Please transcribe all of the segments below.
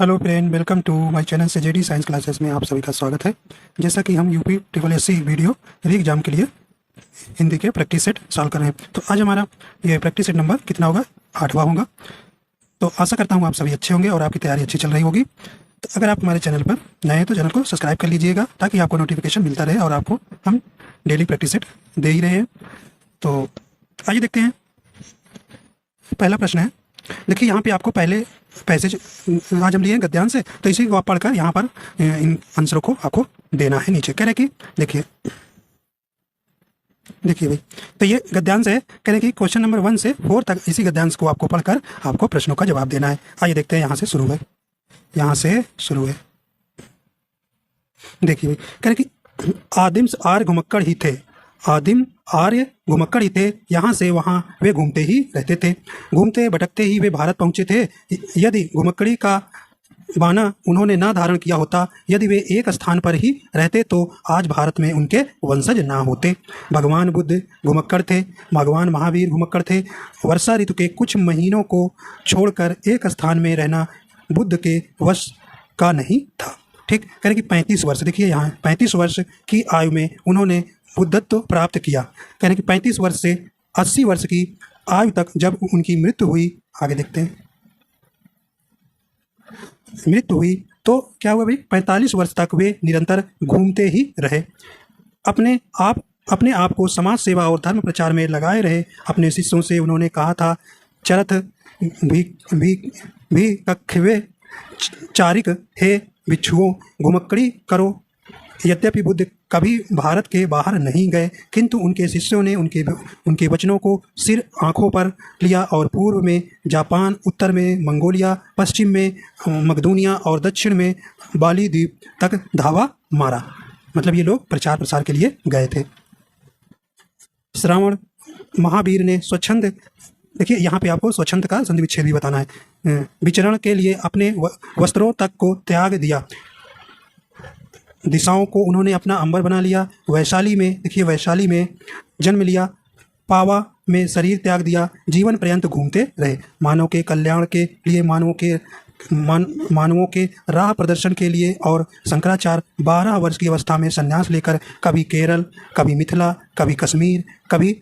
Hello friend, welcome to my channel से JD science classes में आप सभी का स्वागत है। जैसा कि हम UP triple SC video re exam के लिए हिंदी के प्रैक्टिस सेट सॉल्व कर रहे हैं, तो आज हमारा ये प्रैक्टिस सेट नंबर कितना होगा? 8वां होगा। तो आशा करता हूँ आप सभी अच्छे होंगे और आपकी तैयारी अच्छी चल रही होगी। तो अगर आप हमारे चैनल पर नए हैं तो चैनल को सब्सक्राइब कर लीजिएगा ताकि आपको नोटिफिकेशन मिलता रहे और आपको हम डेली प्रैक्टिस सेट दे ही रहे हैं। तो आइए देखते हैं। पहला प्रश्न है, देखिए यहाँ पे आपको पहले पैसेज आज हम लिए हैं गद्यांश से, तो इसी को आप पढ़कर यहाँ पर इन आंसरों को आपको देना है। नीचे कह रहे कि देखिए भाई, तो ये गद्यांश है। कह रहे कि क्वेश्चन नंबर 1 से 4 तक इसी गद्यांश को आपको पढ़कर आपको प्रश्नों का जवाब देना है। आइए देखते हैं, यहाँ से शुरू है। देखिए भाई, कह रहे कि आदिम आर्य घुमक्कड़ ही थे। आदिम आर्य घुमक्कड़ ही थे, यहाँ से वहाँ वे घूमते ही रहते थे। घूमते भटकते ही वे भारत पहुँचे थे। यदि घुमक्कड़ी का बाना उन्होंने ना धारण किया होता, यदि वे एक स्थान पर ही रहते तो आज भारत में उनके वंशज ना होते। भगवान बुद्ध घुमक्कड़ थे, भगवान महावीर घुमक्कड़ थे। वर्षा ऋतु के कुछ महीनों को छोड़कर एक स्थान में रहना बुद्ध के वश का नहीं था। ठीक, कह रहे कि 35 वर्ष, देखिए यहाँ 35 वर्ष की आयु में उन्होंने बुद्धत्व प्राप्त किया। कह रहे कि 35 वर्ष से 80 वर्ष की आयु तक जब उनकी मृत्यु हुई, आगे देखते हैं, मृत्यु हुई तो क्या हुआ भाई? 45 वर्ष तक वे निरंतर घूमते ही रहे। अपने आप को समाज सेवा और धर्म प्रचार में लगाए रहे। अपने शिष्यों से उन्होंने कहा था, चरथ भी कखवे चारिक हे भिक्षुओं घुमक्कड़ी करो। यद्यपि बुद्ध कभी भारत के बाहर नहीं गए, किंतु उनके शिष्यों ने उनके वचनों को सिर आंखों पर लिया और पूर्व में जापान, उत्तर में मंगोलिया, पश्चिम में मकदूनिया और दक्षिण में बाली द्वीप तक धावा मारा। मतलब ये लोग प्रचार प्रसार के लिए गए थे। श्रावण महावीर ने स्वच्छंद, देखिए यहाँ पे आपको स्वच्छंद का संधि विच्छेद भी बताना है। विचरण के लिए अपने वस्त्रों तक को त्याग दिया। दिशाओं को उन्होंने अपना अंबर बना लिया। वैशाली में, देखिए वैशाली में जन्म लिया। पावा में शरीर त्याग दिया। जीवन पर्यंत घूमते रहे। मानव के कल्याण के लिए, मानवों के राह प्रदर्शन के लिए। और शंकराचार्य 12 वर्ष की अवस्था में संन्यास लेकर कभी केरल, कभी मिथिला, कभी कश्मीर, कभी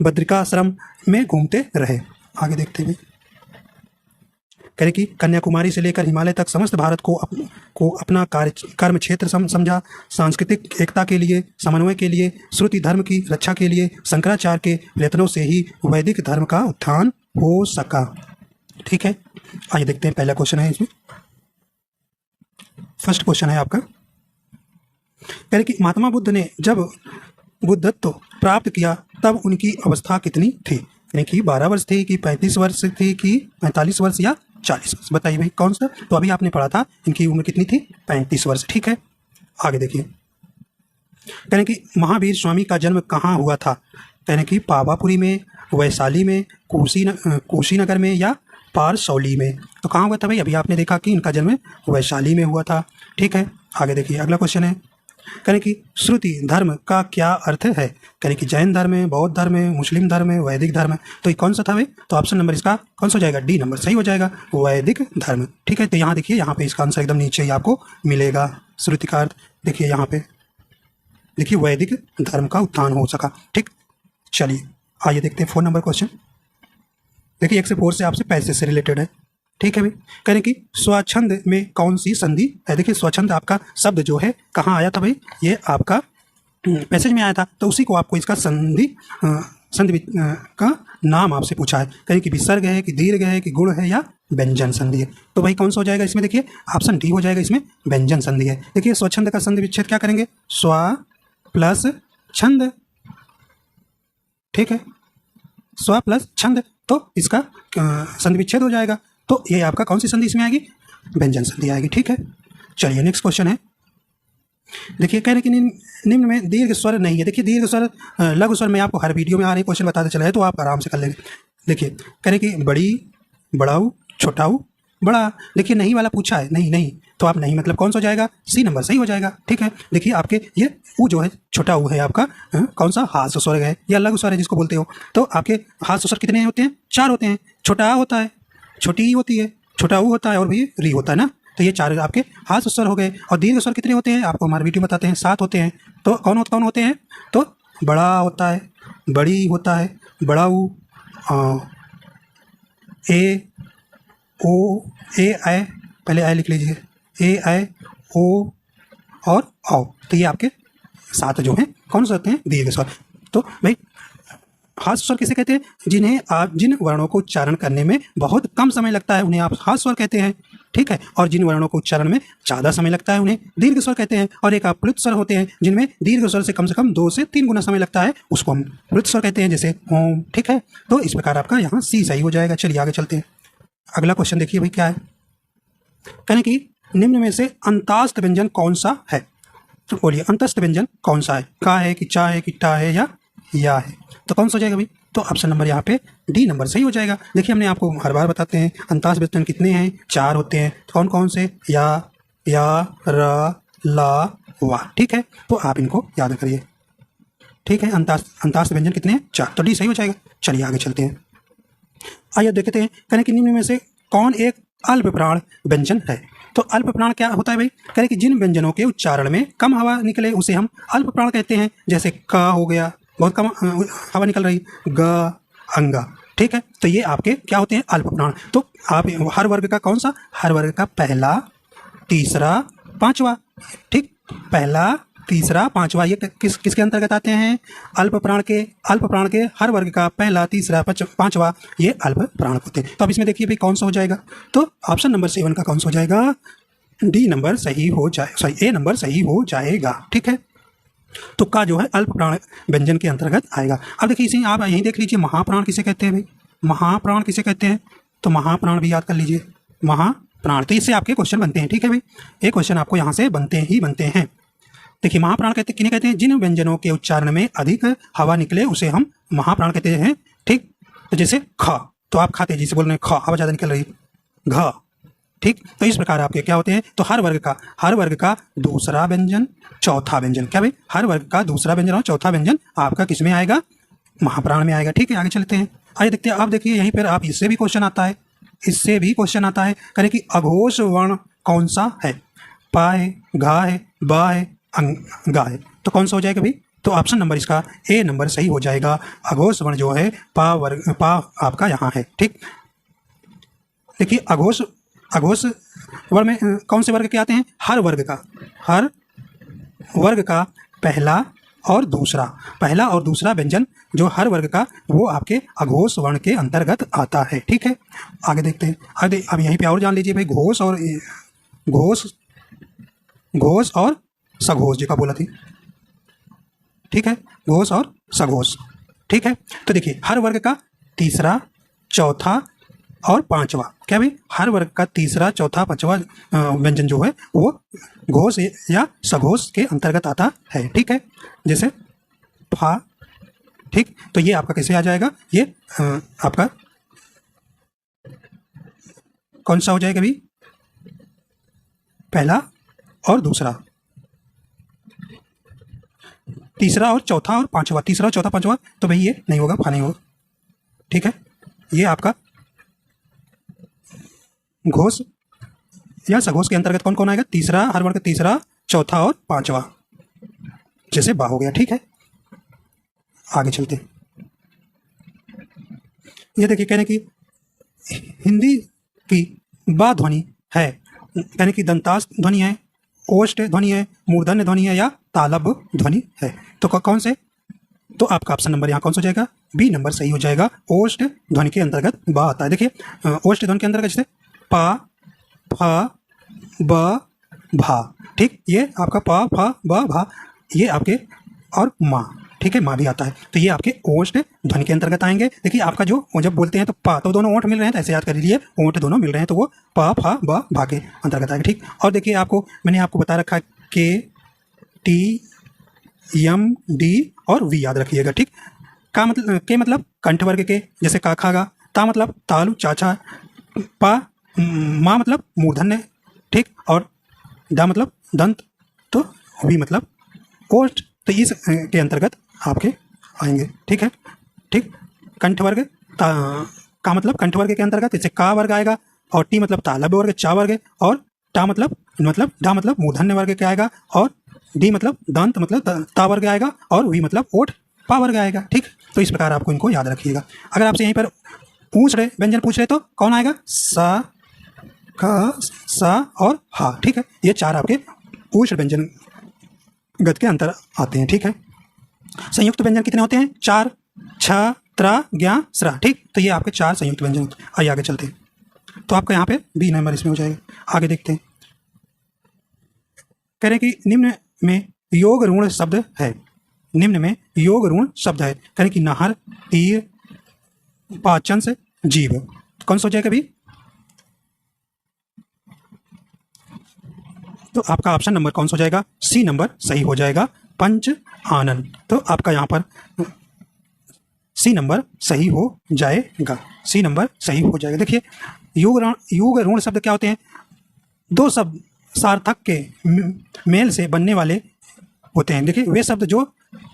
बद्रिकाश्रम में घूमते रहे। आगे देखते हैं, कह रहे कि कन्याकुमारी से लेकर हिमालय तक समस्त भारत को अपना कर्म क्षेत्र समझा। सांस्कृतिक एकता के लिए, समन्वय के लिए, श्रुति धर्म की रक्षा के लिए शंकराचार्य के प्रयत्नों से ही वैदिक धर्म का उत्थान हो सका। ठीक है, आइए देखते हैं, पहला क्वेश्चन है इसमें। फर्स्ट क्वेश्चन है आपका, कह रहे कि महात्मा बुद्ध ने जब बुद्धत्व प्राप्त किया तब उनकी अवस्था कितनी थी? यानी कि 12 वर्ष थी कि 35 वर्ष थी कि 45 वर्ष या 40 वर्ष? बताइए भाई कौन सा? तो अभी आपने पढ़ा था, इनकी उम्र कितनी थी? 35 वर्ष। ठीक है, आगे देखिए, कह रहे कि महावीर स्वामी का जन्म कहाँ हुआ था? कह रहे कि पावापुरी में, वैशाली में, कुशीनगर में या पारसौली में? तो कहाँ हुआ था भाई? अभी आपने देखा कि इनका जन्म वैशाली में हुआ था। ठीक है, आगे देखिए, अगला क्वेश्चन है, कह रहे कि श्रुति धर्म का क्या अर्थ है? कह रहे कि जैन धर्म है, बौद्ध धर्म है, मुस्लिम धर्म है, वैदिक धर्म है। तो ये कौन सा था भाई? तो ऑप्शन नंबर इसका कौन सा हो जाएगा? डी नंबर सही हो जाएगा, वैदिक धर्म। ठीक है, तो यहाँ देखिए, यहाँ पे इसका आंसर एकदम नीचे ही आपको मिलेगा। श्रुति का अर्थ देखिए, यहाँ पे देखिए, वैदिक धर्म का उत्थान हो सका। ठीक, चलिए आइए देखते हैं 4 नंबर क्वेश्चन। देखिए 1 से 4 से आपसे पैसे से रिलेटेड है। ठीक है भाई, कह रहे कि स्वच्छंद में कौन सी संधि है? देखिए स्वच्छंद आपका शब्द जो है कहाँ आया था भाई? ये आपका पैसेज में आया था, तो उसी को आपको इसका संधि का नाम आपसे पूछा है। कह रहे कि विसर्ग है कि दीर्घ है कि गुण है या व्यंजन संधि है? तो भाई कौन सा हो जाएगा इसमें? देखिए ऑप्शन डी हो जाएगा, इसमें व्यंजन संधि है। देखिए स्वच्छंद का संधि विच्छेद क्या करेंगे? स्व प्लस छंद। ठीक है, स्व प्लस छंद, तो इसका संधि विच्छेद हो जाएगा। तो ये आपका कौन सी संधि इसमें आएगी? व्यंजन संधि आएगी। ठीक है, चलिए नेक्स्ट क्वेश्चन है। देखिए कह रहे कि निम्न में दीर्घ स्वर नहीं है। देखिए दीर्घ स्वर, लघु स्वर में आपको हर वीडियो में आ रही क्वेश्चन बताते चला है, तो आप आराम से कर लेंगे। देखिए कह रहे कि बड़ी, बड़ाऊ, छोटाऊ, बड़ा। देखिए नहीं वाला पूछा है, नहीं, तो आप नहीं मतलब कौन सा हो जाएगा? सी नंबर सही हो जाएगा। ठीक है, देखिए आपके ये ऊ जो है, छोटा ऊ है आपका, कौन सा? हास्य स्वर है या लघु स्वर है जिसको बोलते हो। तो आपके हास्य स्वर कितने होते हैं? 4 होते हैं। छोटा आ होता है, छोटी ई होती है, छोटा ऊ होता है और भी री होता है ना। तो ये चार आपके हास्य स्वर हो गए। और दीर्घ स्वर कितने होते हैं आपको हमारे वीडियो बताते हैं, 7 होते हैं। तो कौन होते हैं? तो बड़ा होता है, बड़ी होता है, बड़ा ऊ, ए ओ, ए ऐ, पहले ऐ लिख लीजिए, ए ऐ ओ और औ। तो ये आपके 7 जो हैं कौन से होते हैं? दीर्घ स्वर। तो भाई हास्य स्वर किसे कहते हैं? जिन्हें आप जिन वर्णों को उच्चारण करने में बहुत कम समय लगता है उन्हें आप हास्य स्वर कहते हैं, ठीक है। और जिन वर्णों को उच्चारण में ज़्यादा समय लगता है उन्हें दीर्घ स्वर कहते हैं। और एक आप प्लुत स्वर होते हैं जिनमें दीर्घ स्वर से कम 2 से 3 गुना समय लगता है, उसको हम प्लुत स्वर कहते हैं, जैसे ओम, ठीक है। तो इस प्रकार आपका यहाँ सी सही हो जाएगा। चलिए आगे चलते हैं। अगला क्वेश्चन देखिए भाई क्या है, कहने की निम्न में से अंतास्त व्यंजन कौन सा है? तो बोलिए अंतस्थ व्यंजन कौन सा है? का है कि चा है कि टा है या है? तो कौन सा हो जाएगा भाई? तो ऑप्शन नंबर यहाँ पे डी नंबर सही हो जाएगा। देखिए हमने आपको हर बार बताते हैं अंतास व्यंजन कितने हैं? 4 होते हैं। कौन कौन से? या र ला वा, ठीक है। तो आप इनको याद करिए, ठीक है। अंतास व्यंजन कितने हैं? 4। तो डी सही हो जाएगा। चलिए आगे चलते हैं। आइए देखते हैं कहने कि निम्न में से कौन एक अल्प प्राण व्यंजन है? तो अल्प प्राण क्या होता है भाई? कहने कि जिन व्यंजनों के उच्चारण में कम हवा निकले उसे हम अल्प प्राण कहते हैं। जैसे का हो गया, बहुत कम हवा निकल रही, ग, अंगा, ठीक है। तो ये आपके क्या होते हैं? अल्प प्राण। तो आप हर वर्ग का कौन सा? हर वर्ग का पहला, तीसरा, पांचवा, ठीक। पहला, तीसरा, पांचवा ये किसके अंतर्गत आते हैं? अल्प प्राण के हर वर्ग का पहला, तीसरा, पांचवा ये अल्प प्राण होते हैं। तो अब इसमें देखिए भाई कौन सा हो जाएगा? तो ऑप्शन नंबर 7 का कौन सा हो जाएगा? डी नंबर सही हो जाए, सॉरी ए नंबर सही हो जाएगा, ठीक है। तो का जो है अल्प प्राण व्यंजन के अंतर्गत आएगा। अब देखिए इसे आप यहीं देख लीजिए, महाप्राण किसे कहते हैं भाई? महाप्राण किसे कहते हैं? तो महाप्राण भी याद कर लीजिए, महाप्राण। तो इससे आपके क्वेश्चन बनते हैं, ठीक है भाई। एक क्वेश्चन आपको यहाँ से बनते हैं। देखिए महाप्राण किन्हें कहते हैं? जिन व्यंजनों के उच्चारण में अधिक हवा निकले उसे हम महाप्राण कहते हैं, ठीक। तो जैसे ख, तो आप खा तेजी से बोल रहे हैं, ख हवा ज़्यादा निकल रही, घ, ठीक। तो इस प्रकार आपके क्या होते हैं? तो हर वर्ग का दूसरा व्यंजन, चौथा व्यंजन, क्या भाई? हर वर्ग का दूसरा व्यंजन और चौथा व्यंजन आपका किस में आएगा? महाप्राण में आएगा, ठीक है। आगे चलते हैं। आइए देखते हैं। आप देखिए यहीं पर आप इससे भी क्वेश्चन आता है, करें कि अघोष वर्ण कौन सा है? पा है, घा है, बा है, अंगा है। तो कौन सा हो जाएगा भाई? तो ऑप्शन नंबर इसका ए नंबर सही हो जाएगा। अघोष वर्ण जो है पा आपका यहाँ है, ठीक। देखिए अघोष वर्ण में कौन से वर्ग के आते हैं? हर वर्ग का पहला और दूसरा व्यंजन जो हर वर्ग का, वो आपके अघोष वर्ण के अंतर्गत आता है, ठीक है। आगे देखते हैं। अब यहीं पे और जान लीजिए भाई, घोष और सघोष जी का बोला थी, ठीक है। घोष और सघोष, ठीक है। तो देखिए हर वर्ग का तीसरा, चौथा और पांचवा, क्या भाई? हर वर्ग का तीसरा, चौथा, पांचवा व्यंजन जो है वो घोष या सघोष के अंतर्गत आता है, ठीक है। जैसे फा, ठीक। तो ये आपका कैसे आ जाएगा? ये आपका कौन सा हो जाएगा भाई? पहला और दूसरा, तीसरा और चौथा और पांचवा, तीसरा, चौथा, पांचवा। तो भाई ये नहीं होगा, फा नहीं होगा, ठीक है। ये आपका घोष या सघोष के अंतर्गत कौन कौन आएगा? तीसरा, हर वर्ग तीसरा, चौथा और पांचवा, जैसे बा हो गया, ठीक है। आगे चलते। ये देखिए कहने की हिंदी की बा ध्वनि है, यानी कि दंतास ध्वनि है, ओष्ठ ध्वनि है, मूर्धन्य ध्वनि है या तालब ध्वनि है। तो कौन से? तो आपका ऑप्शन नंबर यहाँ कौन सा हो जाएगा? बी नंबर सही हो जाएगा। ओष्ठ ध्वनि के अंतर्गत बा आता है। देखिए ओष्ठ ध्वनि के अंतर्गत जैसे पा, फा, ब, भा, ठीक। ये आपका पा, फा, ब, भा, ये आपके और माँ, ठीक है, माँ भी आता है। तो ये आपके ओष्ठ ध्वनि के अंतर्गत आएंगे। देखिए आपका जो जब बोलते हैं तो पा, तो दोनों ओंठ मिल रहे हैं, तो ऐसे याद कर लीजिए, ओंठ दोनों मिल रहे हैं, तो वो पा, फा, ब, भा के अंतर्गत आएगा, ठीक। और देखिए मैंने आपको बता रखा है के, टी, यम, डी और वी याद रखिएगा, ठीक। का मतलब के मतलब कंठ वर्ग के, जैसे का, खागा। ता मतलब तालु, चाचा। पा, माँ मतलब मूर्धन्य, ठीक। और दा मतलब दंत। तो वी मतलब ओष्ठ। तो इस के अंतर्गत आपके आएंगे, ठीक है, ठीक। कंठ वर्ग का मतलब कंठ वर्ग के अंतर्गत, जैसे का वर्ग आएगा और टी मतलब तालव्य वर्ग, चा वर्ग, और टा मतलब डा मतलब मूर्धन्य वर्ग क्या आएगा, और डी मतलब दंत मतलब ता वर्ग आएगा, और वी मतलब ओठ पा वर्ग आएगा। ठीक, तो इस प्रकार आपको इनको याद रखिएगा। अगर आपसे यहीं पर पूछ रहे, व्यंजन पूछ रहे, तो कौन आएगा, सा, ख, सा और हा। ठीक है, ये चार आपके पूछ व्यंजन गत के अंतर आते हैं। ठीक है, संयुक्त व्यंजन कितने होते हैं, 4, छ, त्र, ज्ञ, स्रा। ठीक, तो ये आपके 4 संयुक्त व्यंजन होते हैं। आइए आगे चलते हैं। तो आपका यहाँ पे बी नंबर इसमें हो जाएगा। आगे देखते हैं, कह रहे हैं कि निम्न में योग ऋण शब्द है, निम्न में योग ऋण शब्द है, कह रहे कि नहर, तीर, पाचन से जीव। कौन सा हो जाएगा भी, तो आपका ऑप्शन नंबर कौन सा हो जाएगा, सी नंबर सही हो जाएगा, पंच आनन। तो आपका यहाँ पर सी नंबर सही हो जाएगा, सी नंबर सही हो जाएगा। देखिए योग ऋण शब्द क्या होते हैं, दो शब्द सार्थक के मेल से बनने वाले होते हैं। देखिए वे शब्द जो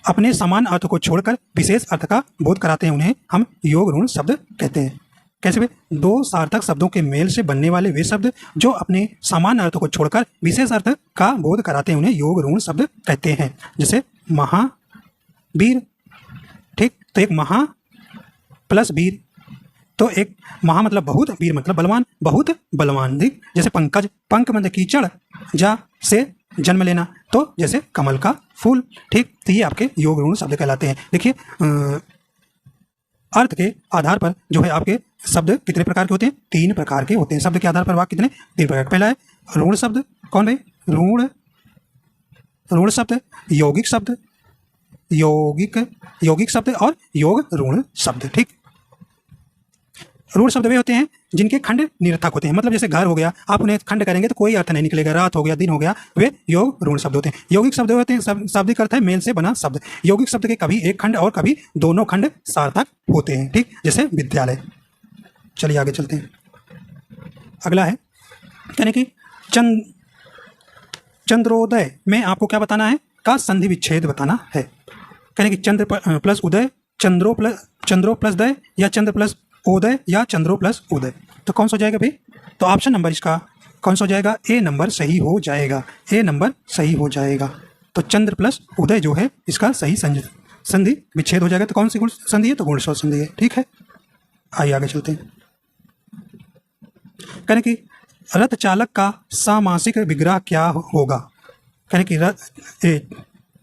अपने समान अर्थ को छोड़कर विशेष अर्थ का बोध कराते हैं उन्हें हम योग ऋण शब्द कहते हैं। कैसे वे, दो सार्थक शब्दों के मेल से बनने वाले वे शब्द जो अपने समान अर्थ को छोड़कर विशेष अर्थ का बोध कराते हैं उन्हें योग ऋण शब्द कहते हैं। जैसे महावीर, ठीक, तो एक महा प्लस वीर, तो एक महा मतलब बहुत, वीर मतलब बलवान, बहुत बलवान। ठीक, जैसे पंकज, पंक मतलब कीचड़, जा से जन्म लेना, तो जैसे कमल का फूल। ठीक, तो ये आपके योग ऋण शब्द कहलाते हैं। देखिए अर्थ के आधार पर जो है आपके शब्द कितने प्रकार के होते हैं, 3 प्रकार के होते हैं। शब्द के आधार पर वाक्य कितने, 3 प्रकार। पहला है ऋण शब्द, कौन भाई, ऋण शब्द, यौगिक शब्द, यौगिक शब्द और योग ऋण शब्द। ठीक, ऋण शब्द वे होते हैं जिनके खंड निरर्थक होते हैं, मतलब जैसे घर हो गया, आप उन्हें खंड करेंगे तो कोई अर्थ नहीं निकलेगा, रात हो गया, दिन हो गया, वे योग ऋण शब्द होते हैं। यौगिक शब्द होते हैं, शाब्दिक अर्थ है मेल से बना शब्द। यौगिक शब्द के कभी एक खंड और कभी दोनों खंड सार्थक होते हैं। ठीक, जैसे विद्यालय। चलिए आगे चलते हैं। अगला है यानी कि चंद्रोदय में आपको क्या बताना है, का संधि विच्छेद बताना है। कहने कि चंद्र प्लस उदय, चंद्रो प्लस दय, या चंद्र प्लस उदय, या चंद्रो प्लस उदय। तो कौन सा हो जाएगा भाई, तो ऑप्शन नंबर इसका कौन सा हो जाएगा, ए नंबर सही हो जाएगा, ए नंबर सही हो जाएगा। तो चंद्र प्लस उदय जो है इसका सही संधि विच्छेद हो जाएगा। तो कौन सी संधि है, तो गुणस्वत संधि है। ठीक है, आइए आगे चलते हैं। कहने कि रथ चालक का सामासिक विग्रह क्या होगा। कहने कि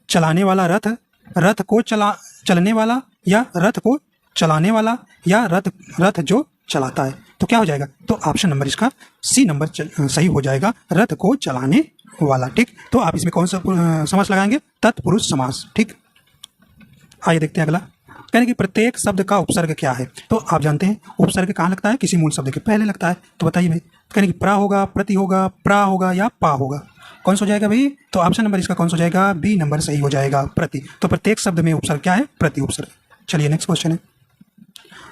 चलाने वाला रथ को चलने वाला, या रथ को चलाने वाला, या रथ जो चलाता है। तो क्या हो जाएगा, तो ऑप्शन नंबर इसका सी नंबर सही हो जाएगा, रथ को चलाने वाला। ठीक, तो आप इसमें कौन सा समास लगाएंगे, तत्पुरुष समास। ठीक, आइए देखते हैं अगला। कहने कि प्रत्येक शब्द का उपसर्ग क्या है। तो आप जानते हैं उपसर्ग कहाँ लगता है, किसी मूल शब्द के पहले लगता है। तो बताइए भाई, कहने कि प्रा होगा, प्रति होगा, प्रा होगा, या पा होगा। कौन सा हो जाएगा भाई, तो ऑप्शन नंबर इसका कौन सा हो जाएगा, बी नंबर सही हो जाएगा, प्रति। तो प्रत्येक शब्द में उपसर्ग क्या है, प्रति उपसर्ग। चलिए नेक्स्ट क्वेश्चन है।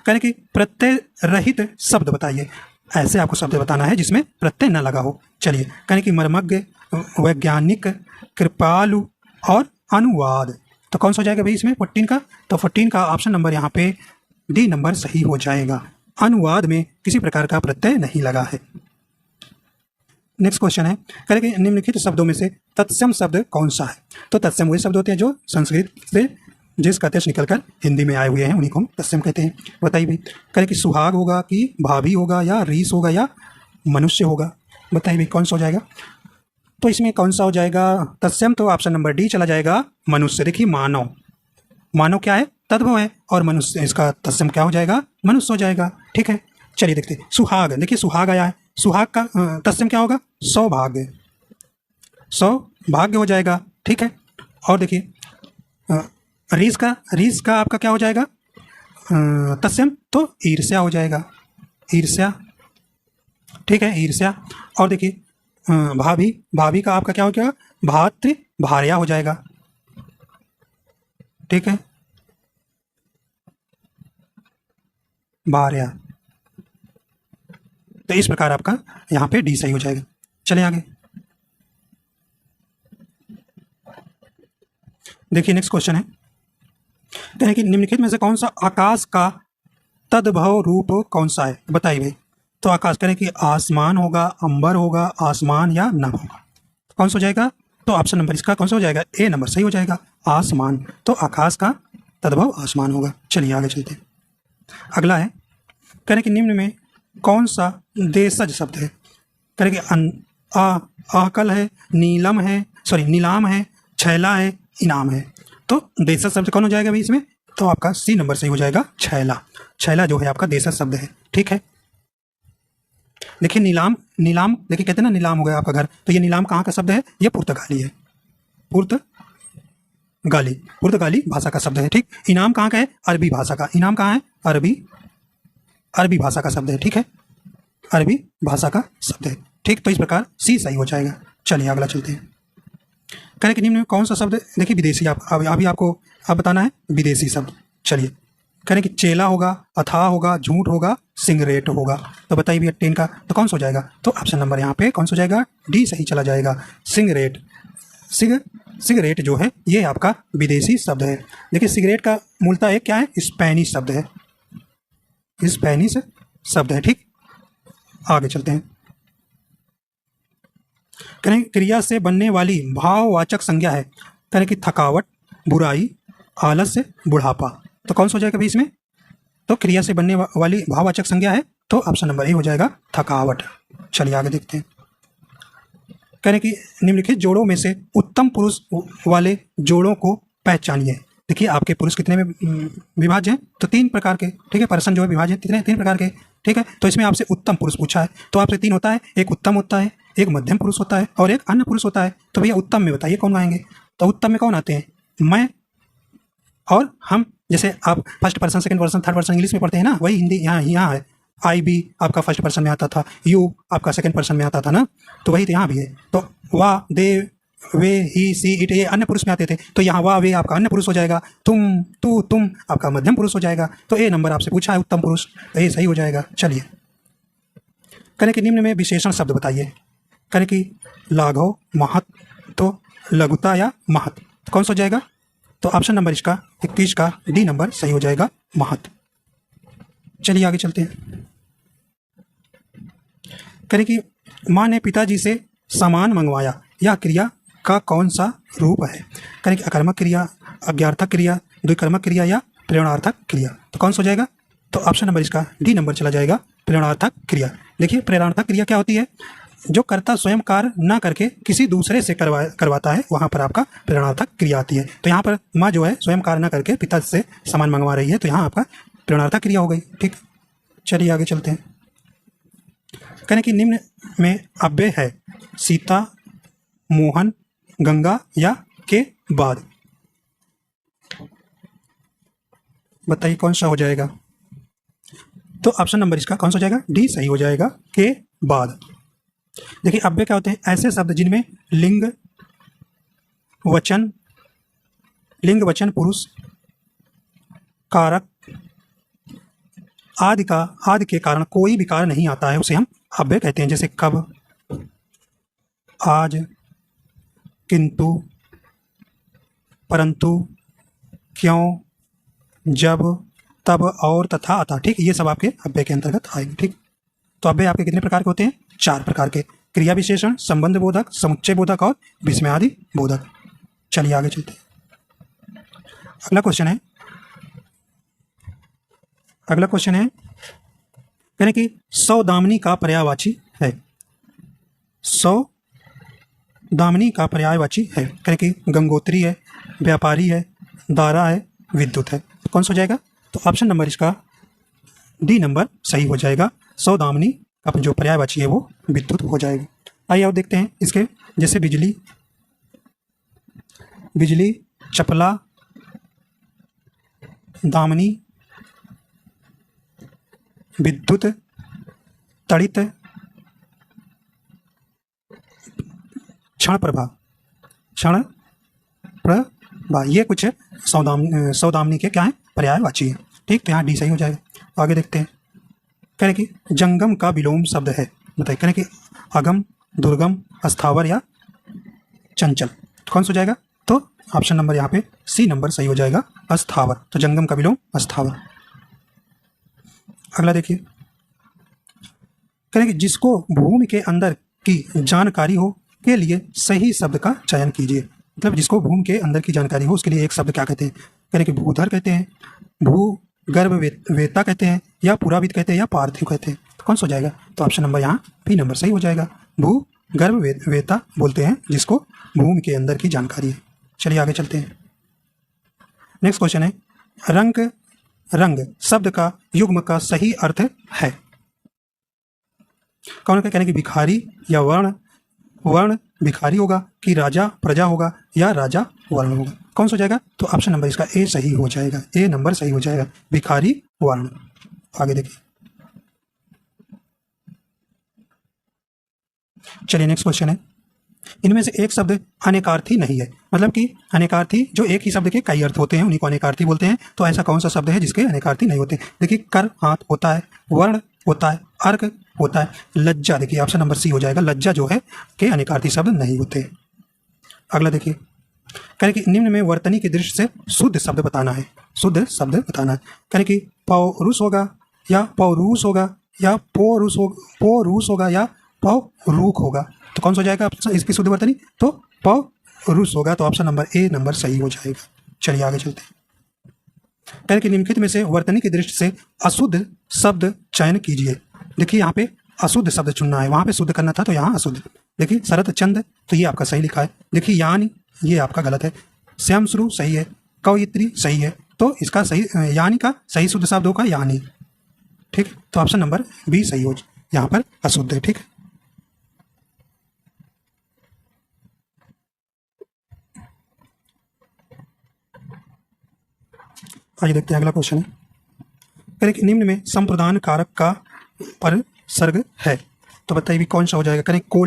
कहने कि प्रत्यय रहित शब्द बताइए। ऐसे आपको शब्द बताना है जिसमें प्रत्यय न लगा हो। चलिए, कहने कि मर्मज्ञ, वैज्ञानिक, कृपालु और अनुवाद। तो कौन सा हो जाएगा भाई इसमें 14 का, तो 14 का ऑप्शन नंबर यहाँ पे डी नंबर सही हो जाएगा। अनुवाद में किसी प्रकार का प्रत्यय नहीं लगा है। नेक्स्ट क्वेश्चन है, कह रहे कि निम्नलिखित शब्दों में से तत्सम शब्द कौन सा है। तो तत्सम वही शब्द होते हैं जो संस्कृत से जिस प्रत्यक्ष निकलकर हिंदी में आए हुए हैं, उन्हीं को हम तत्सम कहते हैं। बताइए भाई, कह रहे कि सुहाग होगा, कि भाभी होगा, या रीस होगा, या मनुष्य होगा। बताइए भाई कौन सा हो जाएगा, तो इसमें कौन सा हो जाएगा तत्सम, तो ऑप्शन नंबर डी चला जाएगा, मनुष्य। देखिए मानव क्या है, तद्भव है, और मनुष्य इसका तत्सम क्या हो जाएगा, मनुष्य हो जाएगा। ठीक है, चलिए देखते हैं। सुहाग, देखिए सुहाग आया है, सुहाग का तत्सम क्या होगा, सौभाग्य, सौभाग्य हो जाएगा। ठीक है, और देखिए रीस का आपका क्या हो जाएगा तत्सम, तो ईर्ष्या हो जाएगा, ईर्ष्या। ठीक है, ईर्ष्या। और देखिए भाभी का आपका क्या हो गया, भातृ भार्या हो जाएगा। ठीक है, भार्या। तो इस प्रकार आपका यहाँ पे डी सही हो जाएगा। चले आगे, देखिए नेक्स्ट क्वेश्चन है, कहते हैं कि निम्नलिखित में से कौन सा आकाश का तद्भव रूप कौन सा है। बताइए भाई, तो आकाश करें कि आसमान होगा, अंबर होगा, आसमान या नभ होगा। कौन सा हो जाएगा? तो ऑप्शन नंबर इसका कौन सा हो जाएगा? ए नंबर सही हो जाएगा, आसमान। तो आकाश का तद्भव आसमान होगा। चलिए आगे चलते हैं। अगला है, करें कि निम्न में कौन सा देशज शब्द है? करें कि आकल है, नीलम है, सॉरी नीलाम है, छैला है, इनाम है। तो देशज शब्द कौन हो जाएगा भाई इसमें? तो आपका सी नंबर सही हो जाएगा, छैला। छैला जो है आपका देशज शब्द है। ठीक है, देखिए नीलाम, नीलाम देखिए कहते हैं ना नीलाम हो गया आपका घर, तो ये नीलाम कहाँ का शब्द है? ये पुर्तगाली है, पुर्तगाली, पुर्तगाली भाषा का शब्द है। ठीक, इनाम कहाँ का है? अरबी भाषा का। इनाम कहाँ है? अरबी भाषा का शब्द है। ठीक है, अरबी भाषा का शब्द है। ठीक, तो इस प्रकार सी सही हो जाएगा। चलिए अगला चलते हैं। करें कि निम्न में कौन सा शब्द, देखिए विदेशी, आप अभी आपको अब बताना है विदेशी शब्द। चलिए करें कि चेला होगा, अथाह होगा, झूठ होगा, सिगरेट होगा। तो बताइए भैया 10 का तो कौन सा हो जाएगा? तो ऑप्शन नंबर यहाँ पे कौन सा हो जाएगा? डी सही चला जाएगा, सिगरेट। सिगरेट जो है ये आपका विदेशी शब्द है। देखिए सिगरेट का मूलतः एक क्या है? स्पेनिश शब्द है, स्पेनिश शब्द है। ठीक, आगे चलते हैं। करें क्रिया से बनने वाली भाववाचक संज्ञा है। करें कि थकावट, बुराई, आलस्य, बुढ़ापा। तो कौन सा हो जाएगा भाई इसमें? तो क्रिया से बनने वाली भाववाचक संज्ञा है, तो ऑप्शन नंबर ए हो जाएगा, थकावट। चलिए आगे देखते हैं। करें कि निम्नलिखित जोड़ों में से उत्तम पुरुष वाले जोड़ों को पहचानिए। देखिए आपके पुरुष कितने में विभाज्य हैं? तो 3 प्रकार के। ठीक है, पर्सन जो है विभाज्य कितने? 3 प्रकार के। ठीक है, तो इसमें आपसे उत्तम पुरुष पूछा है, तो आपसे 3 होता है, एक उत्तम होता है, एक मध्यम पुरुष होता है और एक अन्य पुरुष होता है। तो भैया उत्तम में बताइए कौन आएंगे? तो उत्तम में कौन आते हैं? मैं और हम। जैसे आप first person, second person, third person English में पढ़ते हैं ना, वही हिंदी यहाँ है। आई बी आपका फर्स्ट पर्सन में आता था, यू आपका सेकंड पर्सन में आता था ना, तो वही तो यहाँ भी है। तो वाह, दे, वे, ही, सी, इट ये अन्य पुरुष में आते थे, तो यहाँ वाह वे आपका अन्य पुरुष हो जाएगा, तुम, तू, तुम आपका मध्यम पुरुष हो जाएगा। तो ए नंबर आपसे पूछा है उत्तम पुरुष, तो ये सही हो जाएगा। चलिए करें कि निम्न में विशेषण शब्द बताइए। करें कि लाघव, महत्व, लघुता या महत। कौन सा हो जाएगा? तो ऑप्शन नंबर इसका 21 का डी नंबर सही हो जाएगा, महत। चलिए आगे चलते हैं। करें कि माँ ने पिताजी से सामान मंगवाया, यह क्रिया का कौन सा रूप है? करें कि अकर्मक क्रिया, अज्ञार्थक क्रिया, द्विकर्मक क्रिया या प्रेरणार्थक क्रिया। तो कौन सा हो जाएगा? तो ऑप्शन नंबर इसका डी नंबर चला जाएगा, प्रेरणार्थक क्रिया। देखिए प्रेरणार्थक क्रिया क्या होती है? जो कर्ता स्वयं कार्य न करके किसी दूसरे से करवाता है, वहाँ पर आपका प्रेरणार्थक क्रिया आती है। तो यहाँ पर माँ जो है स्वयं कार्य न करके पिता से सामान मंगवा रही है, तो यहाँ आपका प्रेरणार्थक क्रिया हो गई। ठीक, चलिए आगे चलते हैं। करें कि निम्न में अव्यय है सीता, मोहन, गंगा या के बाद। बताइए कौन सा हो जाएगा? तो ऑप्शन नंबर इसका कौन सा हो जाएगा? डी सही हो जाएगा, के बाद। देखिए अव्यय क्या होते हैं? ऐसे शब्द जिनमें लिंग वचन पुरुष, कारक आदि के कारण कोई भी कार्य नहीं आता है, उसे हम अव्यय कहते हैं। जैसे कब, आज, किंतु, परंतु, क्यों, जब, तब और तथा अतः। ठीक, ये सब आपके अव्यय के अंतर्गत आएंगे। ठीक, तो अव्यय आपके कितने प्रकार के होते हैं? 4 प्रकार के। क्रिया विशेषण, संबंध बोधक, समुच्चय बोधक और विस्मयादि बोधक। चलिए आगे चलते हैं। अगला क्वेश्चन है यानी कि सौदामिनी का पर्यायवाची है। सौदामिनी का पर्यायवाची है यानी कि गंगोत्री है, व्यापारी है, दारा है, विद्युत है। तो कौन सा हो जाएगा? तो ऑप्शन नंबर इसका डी नंबर सही हो जाएगा, सौदामिनी का जो पर्यायवाची है वो विद्युत हो जाएगी। आइए अब देखते हैं इसके, जैसे बिजली, चपला, दामिनी, विद्युत, तड़ित, क्षण प्रभा, ये कुछ सौदामिनी के क्या है? पर्यायवाची है। ठीक, तो यहाँ डी सही हो जाएगा। आगे देखते हैं। कह रहे कि जंगम का विलोम शब्द है, बताइए। कह रहे कि अगम, दुर्गम, अस्थावर या चंचल। तो कौन सा हो जाएगा? तो ऑप्शन नंबर यहाँ पे सी नंबर सही हो जाएगा, अस्थावर। तो जंगम का विलोम अस्थावर। अगला देखिए। कह रहे हैं कि जिसको भूमि के अंदर की जानकारी हो के लिए सही शब्द का चयन कीजिए। मतलब जिसको भूमि के अंदर की जानकारी हो उसके लिए एक शब्द क्या कहते हैं, कह रहे हैं कि भूधर कहते हैं, भूगर्भ वेत्ता कहते हैं, या पुराविद कहते हैं, या पार्थिव कहते हैं। तो कौन सा हो जाएगा, तो ऑप्शन नंबर यहाँ बी नंबर सही हो जाएगा। भूगर्भ वेत्ता बोलते हैं जिसको भूमि के अंदर की जानकारी है। चलिए आगे चलते हैं। नेक्स्ट क्वेश्चन है, रंग शब्द का युग्म का सही अर्थ है। कौन कहने हैं कि भिखारी या वर्ण भिखारी होगा, कि राजा प्रजा होगा, या राजा वर्ण होगा। कौन सा हो जाएगा, तो ऑप्शन नंबर इसका ए सही हो जाएगा, ए नंबर सही हो जाएगा, भिखारी वर्ण। आगे देखिए, चलिए नेक्स्ट क्वेश्चन है, इनमें से एक शब्द अनेकार्थी नहीं है। मतलब कि अनेकार्थी जो एक ही शब्द के कई अर्थ होते हैं उन्हीं को अनेकार्थी बोलते हैं। तो ऐसा कौन सा शब्द है जिसके अनेकार्थी नहीं होते। देखिए, कर हाथ होता है, वर्ण होता है, अर्क होता है, लज्जा देखिए ऑप्शन नंबर सी हो जाएगा, लज्जा जो है के अनेकार्थी शब्द नहीं होते। अगला देखिए, कह रहे कि निम्न में वर्तनी की दृष्टि से शुद्ध शब्द बताना है, शुद्ध शब्द बताना है। कह रहे कि पौरुष होगा, या पौरुष होगा, या पोरुष होगा, या पौरुख होगा। तो कौन सा हो जाएगा इसकी शुद्ध वर्तनी, तो पौरुष होगा। तो ऑप्शन नंबर ए नंबर सही हो जाएगा। चलिए आगे चलते हैं। कह रहे कि निम्नलिखित में से वर्तनी की दृष्टि से अशुद्ध शब्द चयन कीजिए। देखिए यहाँ पे अशुद्ध शब्द चुनना है, वहाँ पे शुद्ध करना था तो यहाँ अशुद्ध। देखिए शरद चंद, तो ये आपका सही लिखा है। देखिए यानी, ये आपका गलत है। श्याम शुरू सही है, कवयित्री सही है, तो इसका सही यानी का सही शुद्ध शब्द होगा यानी। ठीक, तो ऑप्शन नंबर बी सही हो, यहाँ पर अशुद्ध है। ठीक, आइए देखते हैं अगला क्वेश्चन है। करें कि निम्न में संप्रदान कारक का पर सर्ग है, तो बताइए भी कौन सा हो जाएगा। करें को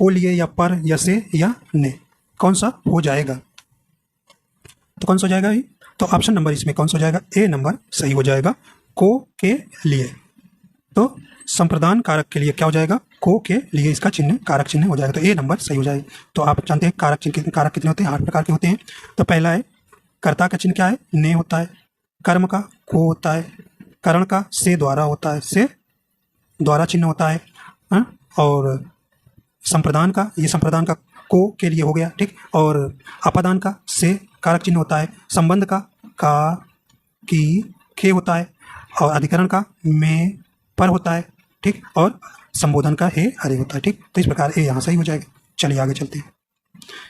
लिए या पर या से या ने, कौन सा हो जाएगा, तो कौन सा हो जाएगा ये, तो ऑप्शन नंबर इसमें कौन सा हो जाएगा, ए नंबर सही हो जाएगा, को के लिए। तो संप्रदान कारक के लिए क्या हो जाएगा, को के लिए इसका चिन्ह कारक चिन्ह हो जाएगा, तो ए नंबर सही हो जाएगा। तो आप जानते हैं कारक चिन्ह कारक कितने होते हैं, 8 प्रकार के होते हैं। तो पहला है कर्ता का चिन्ह क्या है, ने होता है, कर्म का को होता है, करण का से द्वारा होता है, से द्वारा चिन्ह होता है, और संप्रदान का, ये संप्रदान का को के लिए हो गया। ठीक, और अपादान का से कारक चिन्ह होता है, संबंध का की खे होता है, और अधिकरण का में पर होता है। ठीक, और संबोधन का हे हरे होता है। ठीक, तो इस प्रकार ए यहाँ सही हो जाएगा। चलिए आगे चलते हैं।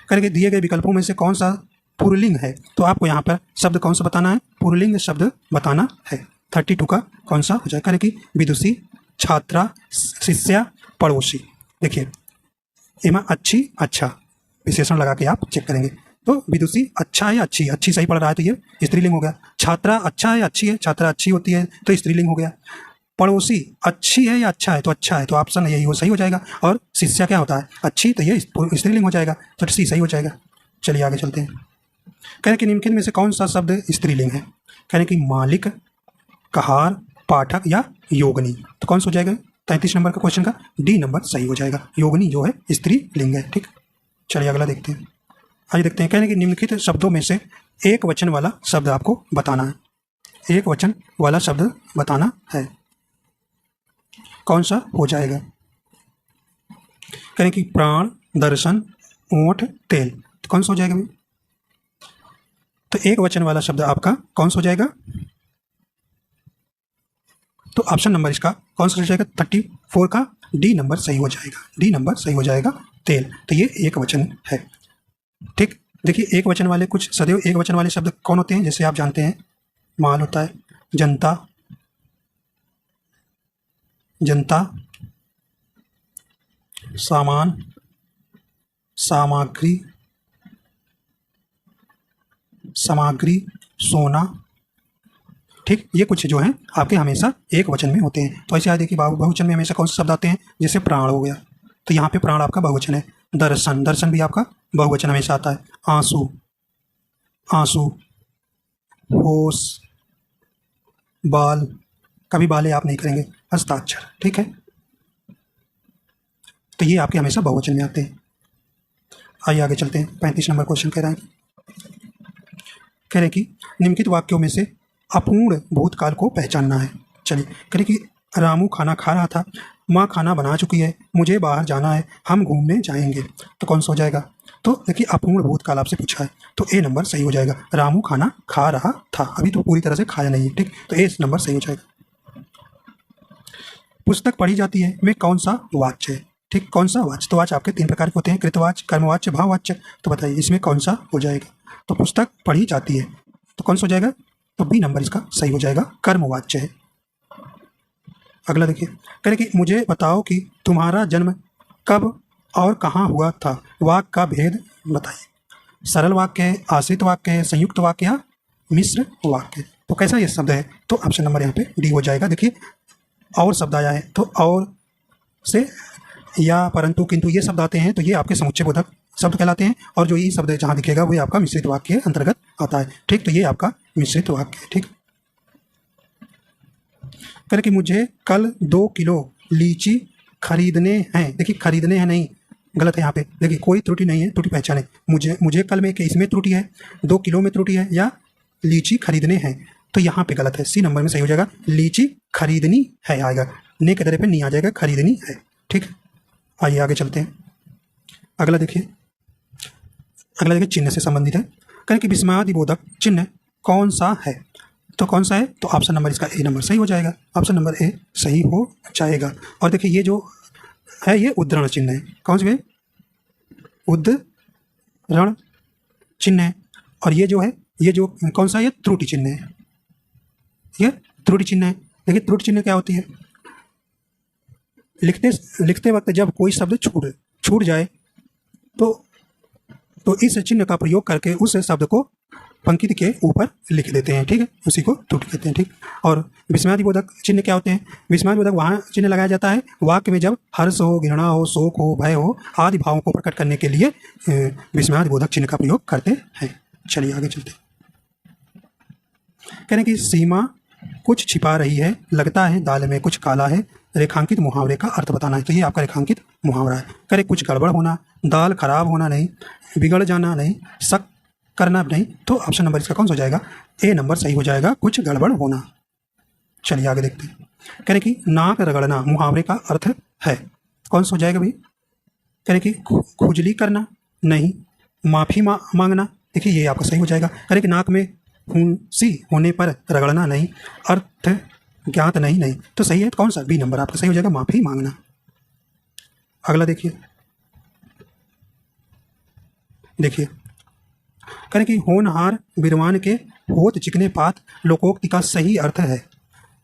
करके दिए गए विकल्पों में से कौन सा पुरलिंग है, तो आपको यहाँ पर शब्द कौन सा बताना है, पुरलिंग शब्द बताना है। 32 का कौन सा हो जाएगा, कि विदुषी, छात्रा, शिष्या, पड़ोसी। देखिए इमा अच्छी अच्छा विशेषण लगा के आप चेक करेंगे। तो विदुषी अच्छा है या अच्छी, अच्छी सही पढ़ रहा है तो ये स्त्रीलिंग हो गया। छात्रा अच्छा है या अच्छी है, छात्रा अच्छी होती है तो स्त्रीलिंग हो गया। पड़ोसी अच्छी है या अच्छा है, तो अच्छा है, तो ऑप्शन यही हो सही हो जाएगा। और शिष्या क्या होता है, अच्छी, तो ये स्त्रीलिंग हो जाएगा, तो सी सही हो जाएगा। चलिए आगे चलते हैं। कह रहे कि निम्नलिखित में से कौन सा शब्द स्त्रीलिंग है, कह रहे कि मालिक, कहार, पाठक या योगनी, तो कौन सा हो जाएगा 33 नंबर का क्वेश्चन का डी नंबर सही हो जाएगा। योगनी जो है स्त्रीलिंग है। ठीक, चलिए अगला देखते हैं। आइए देखते हैं। कह रहे कि निम्नलिखित शब्दों में से एक वचन वाला शब्द आपको बताना है, एक वचन वाला शब्द बताना है, कौन सा हो जाएगा। कह रहे कि प्राण, दर्शन, ऊंट, तेल, तो कौन सा हो जाएगा। तो एक वचन वाला शब्द आपका कौन सा हो जाएगा, तो ऑप्शन नंबर इसका कौन सा हो जाएगा, 34 का डी नंबर सही हो जाएगा, डी नंबर सही हो जाएगा, तेल। तो ये एक वचन है। ठीक, देखिए एक वचन वाले कुछ सदैव एक वचन वाले शब्द कौन होते हैं, जैसे आप जानते हैं माल होता है, जनता, जनता, सामान, सामग्री, सामग्री, सोना। ठीक, ये कुछ जो हैं आपके हमेशा एक वचन में होते हैं। तो ऐसे याद देखिए बहुवचन में हमेशा कौन से शब्द आते हैं, जैसे प्राण हो गया, तो यहाँ पे प्राण आपका बहुवचन है। दर्शन, दर्शन भी आपका बहुवचन हमेशा आता है। आंसू, आंसू, होश, बाल, कभी बाले आप नहीं करेंगे, हस्ताक्षर। ठीक है, तो ये आपके हमेशा बहुवचन में आते हैं। आइए आगे चलते हैं। 35 नंबर क्वेश्चन कह रहे हैं कि निम्नलिखित वाक्यों में से अपूर्ण भूतकाल को पहचानना है। चलिए, कह रहे कि रामू खाना खा रहा था। माँ खाना बना चुकी है। मुझे बाहर जाना है, हम घूमने जाएंगे। तो कौन सा हो जाएगा? तो देखिए अपूर्ण भूतकाल आपसे पूछा है, तो ए नंबर सही हो जाएगा। रामू खाना खा रहा था, अभी तो पूरी तरह से खाया नहीं है, ठीक, तो ए नंबर सही हो जाएगा। पुस्तक पढ़ी जाती है में कौन सा वाच्य है? ठीक, कौन सा वाच्य? तो वाच्य आपके 3 प्रकार के होते हैं, कृतवाच्य, कर्मवाच्य, भाववाच्य। तो बताइए इसमें कौन सा हो जाएगा? तो पुस्तक पढ़ी जाती है, तो कौन सा हो जाएगा? तो बी नंबर इसका सही हो जाएगा, कर्मवाच्य है। अगला देखिए, कह रहे कि मुझे बताओ कि तुम्हारा जन्म कब और कहाँ हुआ था। वाक्य का भेद बताइए। सरल वाक्य है, आश्रित वाक्य है, संयुक्त वाक्य या मिश्र वाक्य। तो कैसा ये शब्द है? तो ऑप्शन नंबर यहाँ पे डी हो जाएगा। देखिए और शब्द आया है, तो और से या परंतु किंतु ये शब्द आते हैं, तो ये आपके समुच्चय बोधक शब्द कहलाते हैं, और जो ये शब्द जहाँ दिखेगा वो आपका मिश्रित वाक्य के अंतर्गत आता है, ठीक। तो ये आपका मिश्रित वाक्य है, ठीक। कर कि मुझे कल 2 किलो लीची खरीदने हैं। देखिए खरीदने हैं नहीं, गलत है यहाँ पे। देखिए कोई त्रुटि नहीं है, त्रुटि पहचाने। मुझे कल में इसमें त्रुटि है, 2 किलो में त्रुटि है, या लीची खरीदने हैं, तो यहाँ पे गलत है। सी नंबर में सही हो जाएगा, लीची खरीदनी है आएगा, ने के तरह पे नहीं आ जाएगा, खरीदनी है, ठीक। आइए आगे चलते हैं। अगला देखिए चिन्ह से संबंधित है। कहें कि विस्मयादिबोधक चिन्ह कौन सा है? तो कौन सा है? तो ऑप्शन नंबर इसका ए नंबर सही हो जाएगा, ऑप्शन नंबर ए सही हो जाएगा। और देखिए ये जो है ये उद्धरण चिन्ह है। कौन से? उद्धरण चिन्ह है। और ये जो है ये जो कौन सा? ये त्रुटि चिन्ह है, ये त्रुटि चिन्ह है। देखिए त्रुटि चिन्ह क्या होती है? लिखते वक्त जब कोई शब्द छूट जाए तो इस चिन्ह का प्रयोग करके उस शब्द को पंक्ति के ऊपर लिख देते हैं, ठीक है, उसी को त्रुटि कहते हैं, ठीक। और विस्मयादिबोधक चिन्ह क्या होते हैं? विस्मयादिबोधक वहाँ चिन्ह लगाया जाता है वाक्य में जब हर्ष हो, घृणा हो, शोक हो, भय हो आदि भावों को प्रकट करने के लिए विस्मयादिबोधक चिन्ह का प्रयोग करते हैं। चलिए आगे चलते हैं। कह रहे हैं कि सीमा कुछ छिपा रही है, लगता है दाल में कुछ काला है, रेखांकित मुहावरे का अर्थ बताना है। तो ये आपका रेखांकित मुहावरा है। करे कुछ गड़बड़ होना, दाल खराब होना नहीं, बिगड़ जाना नहीं, शक करना नहीं। तो ऑप्शन नंबर इसका कौन सा हो जाएगा? ए नंबर सही हो जाएगा, कुछ गड़बड़ होना। चलिए आगे देखते हैं। कह रहे कि नाक रगड़ना मुहावरे का अर्थ है, कौन सा हो जाएगा भाई? कह रहे कि खुजली करना नहीं, माफ़ी मांगना। देखिए ये आपका सही हो जाएगा। कह रहे कि नाक में फुंसी होने पर रगड़ना नहीं, अर्थ ज्ञात नहीं। तो सही है, तो कौन सा? बी नंबर आपका सही हो जाएगा, माफ़ी मांगना। अगला देखिए करें कि होनहार विद्वान के होत चिकने पात लोकोक्ति का सही अर्थ है।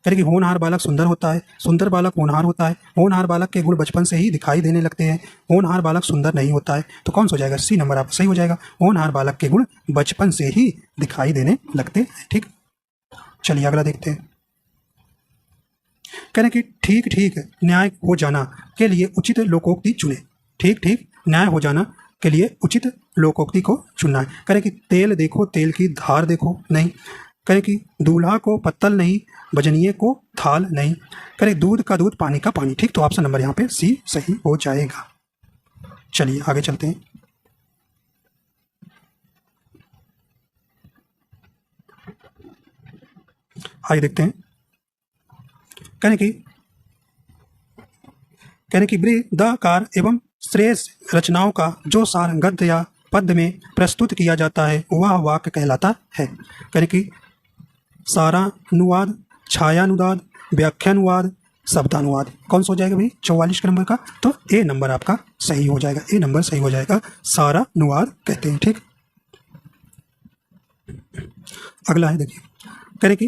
करें कि होनहार बालक सुंदर होता है, सुंदर बालक होनहार होता है, होनहार बालक के गुण बचपन से ही दिखाई देने लगते हैं, होनहार बालक सुंदर नहीं होता है। तो कौन सा हो जाएगा? सी नंबर आपका सही हो जाएगा, होनहार बालक के गुण बचपन से ही दिखाई देने लगते हैं, ठीक। चलिए अगला देखते हैं। कह रहे कि ठीक ठीक न्याय हो जाना के लिए उचित लोकोक्ति चुने। ठीक ठीक न्याय हो जाना के लिए उचित लोकोक्ति को चुनना है। कह रहे कि तेल देखो तेल की धार देखो नहीं। कह रहे कि दूल्हा को पत्तल नहीं, भजनिए को थाल नहीं। कह रहे दूध का दूध, पानी का पानी, ठीक। तो ऑप्शन नंबर यहाँ पे सी सही हो जाएगा। चलिए आगे चलते हैं। आगे देखते हैं। कहने की बृहदाकार एवं श्रेष्ठ रचनाओं का जो सार गद्य या पद्य में प्रस्तुत किया जाता है वह वाक्य कहलाता है। कहने की सारानुवाद, छायानुवाद, व्याख्यानुवाद, शब्दानुवाद। कौन सा हो जाएगा भाई? 44 नंबर का। तो ए नंबर आपका सही हो जाएगा, ए नंबर सही हो जाएगा, सारानुवाद कहते हैं, ठीक। अगला है देखिए, कहने की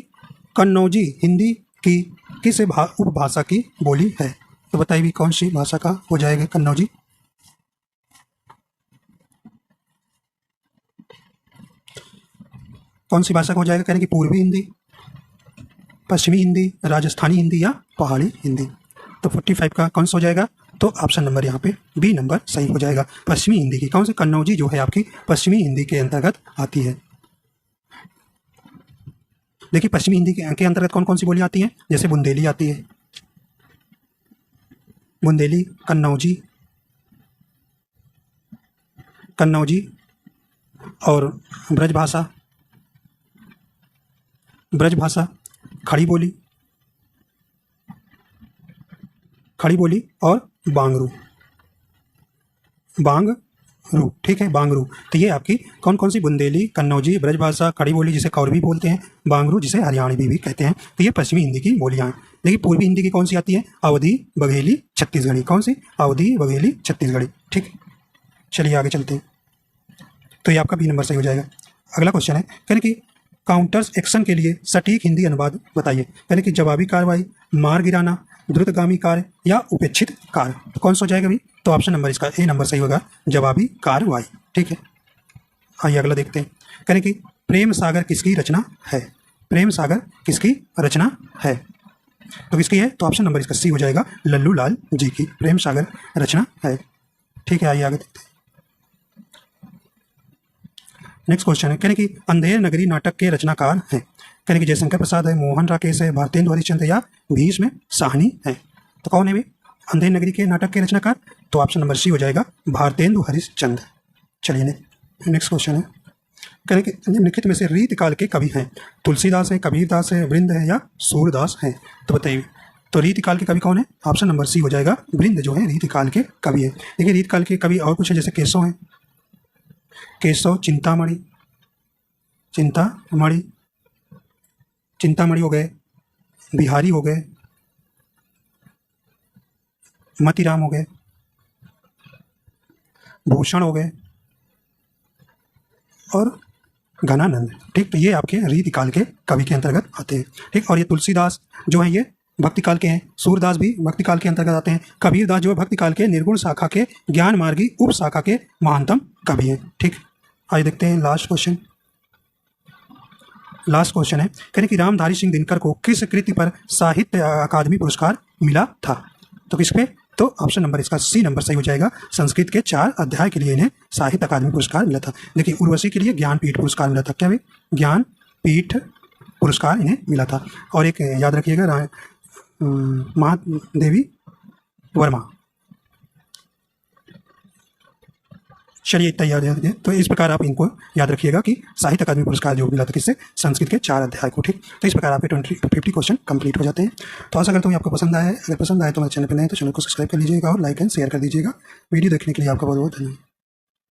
कन्नौजी हिंदी की किस उपभाषा की बोली है? तो बताइए भी कौन सी भाषा का हो जाएगा कन्नौजी? कौन सी भाषा का हो जाएगा? कहने की पूर्वी हिंदी, पश्चिमी हिंदी, राजस्थानी हिंदी या पहाड़ी हिंदी। तो 45 का कौन सा हो जाएगा? तो ऑप्शन नंबर यहाँ पे बी नंबर सही हो जाएगा, पश्चिमी हिंदी की। कौन सी? कन्नौजी जो है आपकी पश्चिमी हिंदी के अंतर्गत आती है। देखिए पश्चिमी हिंदी के अंतर्गत कौन कौन सी बोली आती हैं? जैसे बुंदेली आती है, बुंदेली, कन्नौजी और ब्रज भाषा, खड़ी बोली, खड़ी बोली और बांगरू। बांगरू, ठीक है, बांगरू। तो ये आपकी कौन कौन सी बुंदेली, कन्नौजी, ब्रजभाषा, खड़ी बोली जिसे कौरवी बोलते हैं, बांगरू जिसे हरियाणवी भी कहते हैं। तो ये पश्चिमी हिंदी की बोलियाँ हैं। देखिए पूर्वी हिंदी की कौन सी आती है? अवधी, बघेली, छत्तीसगढ़ी। कौन सी? अवधी, बघेली, छत्तीसगढ़ी। ठीक, चलिए आगे चलते हैं। तो ये आपका बी नंबर सही हो जाएगा। अगला क्वेश्चन है, कहने कि काउंटर्स एक्शन के लिए सटीक हिंदी अनुवाद बताइए। कहने कि जवाबी कार्रवाई, मार गिराना, द्रुतगामी कार्य या उपेक्षित कार्य। तो कौन सा हो जाएगा अभी? तो ऑप्शन नंबर इसका ए नंबर सही होगा, जवाबी कार्रवाई। ठीक है, आइए अगला देखते हैं। कहने कि प्रेम सागर किसकी रचना है? प्रेम सागर किसकी रचना है? तो किसकी है? तो ऑप्शन नंबर इसका सी हो जाएगा, लल्लू लाल जी की प्रेम सागर रचना है। ठीक है, आइए आगे देखते हैं। नेक्स्ट क्वेश्चन है, कहने कि अंधेर नगरी नाटक के रचनाकार हैं। कहने कि जयशंकर प्रसाद है, मोहन राकेश है, भारतेंदु हरिश्चंद्र या भीष्म साहनी है। तो कौन है वे अंधेर नगरी के नाटक के रचनाकार? तो ऑप्शन नंबर सी हो जाएगा, भारतेंदु हरिश्चंद्र। चलिए नेक्स्ट क्वेश्चन है, कहने कि निम्नलिखित में से रीतिकाल के कवि हैं। तुलसीदास है, कबीरदास है, वृंद है या सूरदास है। तो बताइए, तो रीतिकाल के कवि कौन है? ऑप्शन नंबर सी हो जाएगा, वृंद जो है रीतिकाल के कवि है। देखिए रीतिकाल के कवि और कुछ है, जैसे केशव है, केशव, चिंतामणि, चिंतामणि, चिंतामणि हो गए, बिहारी हो गए, मतीराम हो गए, भूषण हो गए और घनानंद। ठीक, तो ये आपके रीतिकाल के कवि के अंतर्गत आते हैं। ठीक, और ये तुलसीदास जो है ये भक्ति काल के हैं, सूरदास भी भक्ति काल के अंतर्गत आते हैं, कबीरदास जो है भक्ति काल के निर्गुण शाखा के ज्ञान मार्गी उप शाखा के महानतम कवि हैं। ठीक, आइए देखते हैं लास्ट क्वेश्चन। लास्ट क्वेश्चन है, कहने कि रामधारी सिंह दिनकर को किस कृति पर साहित्य अकादमी पुरस्कार मिला था? तो किस पे? तो ऑप्शन नंबर इसका सी नंबर सही हो जाएगा, संस्कृत के 4 अध्याय के लिए इन्हें साहित्य अकादमी पुरस्कार मिला था। देखिए उर्वशी के लिए ज्ञानपीठ पुरस्कार मिला था। क्या वे? ज्ञानपीठ पुरस्कार इन्हें मिला था। और एक याद रखिएगा, महादेवी वर्मा। चलिए इतना याद रखिए। तो इस प्रकार आप इनको याद रखिएगा कि साहित्य अकादमी पुरस्कार जो मिला था किससे? संस्कृत के 4 अध्याय को। ठीक, तो इस प्रकार आपके 50 क्वेश्चन कंप्लीट हो जाते हैं। तो आशा करता हूँ आपको पसंद आया है। अगर पसंद आए तो मेरे चैनल पर नए तो चैनल को सब्सक्राइब कर लीजिएगा और लाइक एंड शेयर कर दीजिएगा। वीडियो देखने के लिए आपका बहुत बहुत धन्यवाद।